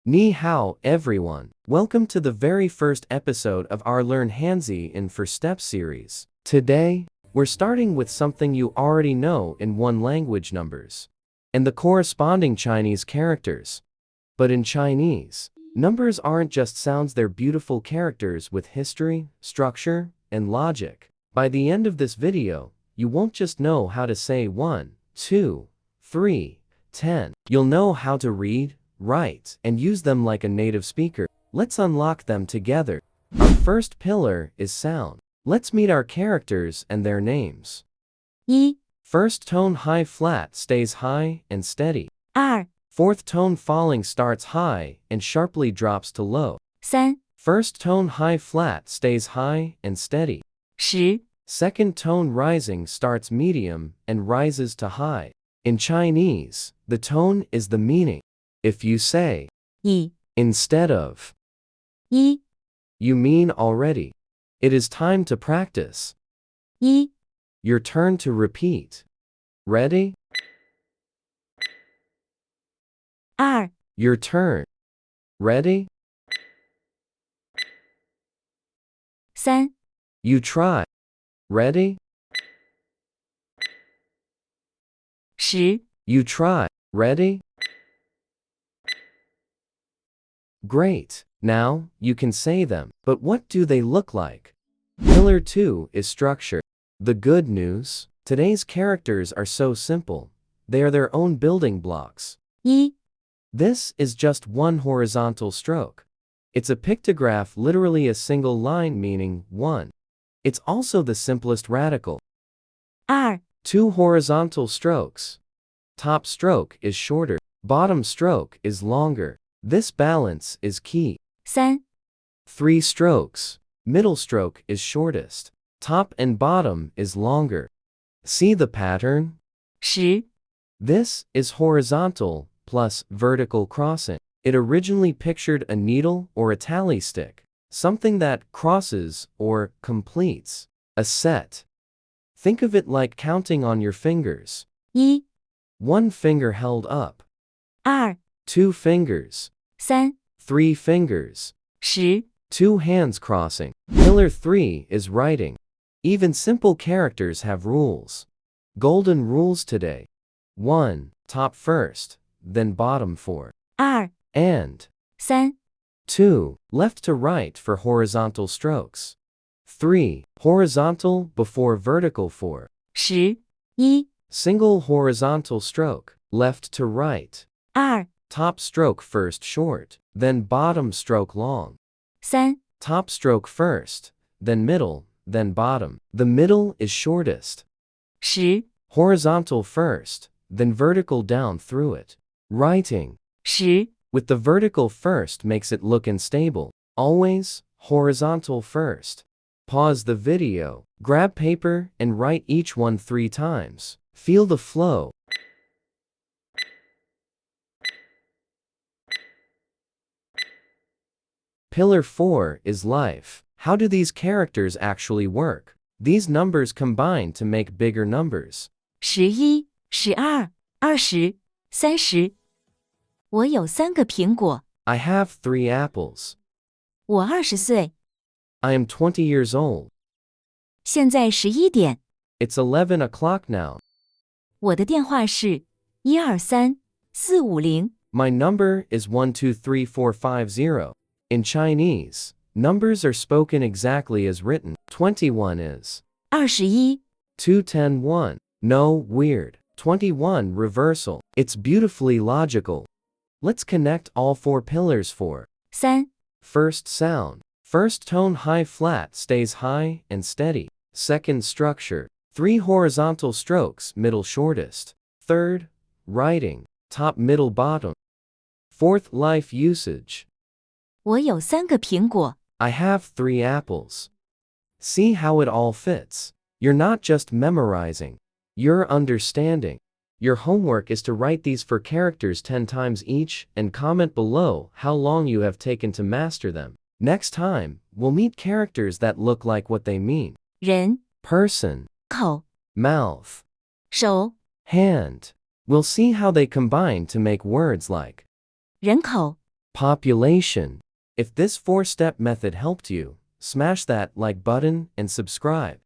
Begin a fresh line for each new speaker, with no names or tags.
Ni hao, everyone. Welcome to the very first episode of our Learn Hanzi in 4 Steps series. Today, we're starting with something you already know in one language: numbers and the corresponding Chinese characters. But in Chinese, numbers aren't just sounds, they're beautiful characters with history, structure, and logic. By the end of this video, you won't just know how to say 1, 2, 3, 10. You'll know how to read, write, and use them like a native speaker. Let's unlock them together. Our first pillar is sound. Let's meet our characters and their names.
一、
First tone high flat stays high and steady.
二、
Fourth tone falling starts high and sharply drops to low.
三、
First tone high flat stays high and steady.
十、
Second tone rising starts medium and rises to high. In Chinese, the tone is the meaning. If you say
一、
instead of,
一、
you mean already. It is time to practice.
一、
Your turn to repeat. Ready?
二、
Your turn. Ready?
三、
You try. Ready?
十、
You try. Ready? Great. Now, you can say them. But what do they look like? Pillar 2 is structure. The good news: today's characters are so simple. They are their own building blocks.
一、
This is just one horizontal stroke. It's a pictograph, literally a single line meaning 1. It's also the simplest radical.
二、
2 horizontal strokes. Top stroke is shorter. Bottom stroke is longer. This balance is key.
三、
3 strokes. Middle stroke is shortest. Top and bottom is longer. See the pattern?
十、
This is horizontal plus vertical crossing. It originally pictured a needle or a tally stick, something that crosses or completes a set. Think of it like counting on your fingers.
一、
1 finger held up.
二、
2 fingers.
三、
3 fingers.
十、
2 hands crossing. Pillar 3 is writing. Even simple characters have rules. Golden rules today. 1. Top first, then bottom 4.
二、
And
三、
2. Left to right for horizontal strokes. 3. Horizontal before vertical 4.
十、一、
Single horizontal stroke, left to right.
二、
Top stroke first short, then bottom stroke long.
三、
Top stroke first, then middle, then bottom. The middle is shortest.
十、
Horizontal first, then vertical down through it. Writing
十、
with the vertical first makes it look unstable. Always horizontal first. Pause the video, grab paper, and write each one 3 times. Feel the flow. Pillar 4 is life. How do these characters actually work? These numbers combine to make bigger numbers.
十一、十二、20、30。我有3个苹果。
I have 3 apples.
我20岁。
I am 20 years old.
现在11点。
It's 11 o'clock now.
我的电话是123-450。
My number is 123450. In Chinese, numbers are spoken exactly as written. 21 is
21、
210 1. No, weird. 21 reversal. It's beautifully logical. Let's connect all 4 pillars for
3、
first sound. First tone high flat stays high and steady. Second structure. 3 horizontal strokes, middle shortest. Third, writing. Top middle bottom. Fourth, life usage.
我有3个苹果。
I have 3 apples. See how it all fits. You're not just memorizing. You're understanding. Your homework is to write these 4 characters 10 times each and comment below how long you have taken to master them. Next time, we'll meet characters that look like what they mean.
人、
Person,
口、
mouth,
手、
hand. We'll see how they combine to make words like
人口、
Population. If this 4-step method helped you, smash that like button and subscribe.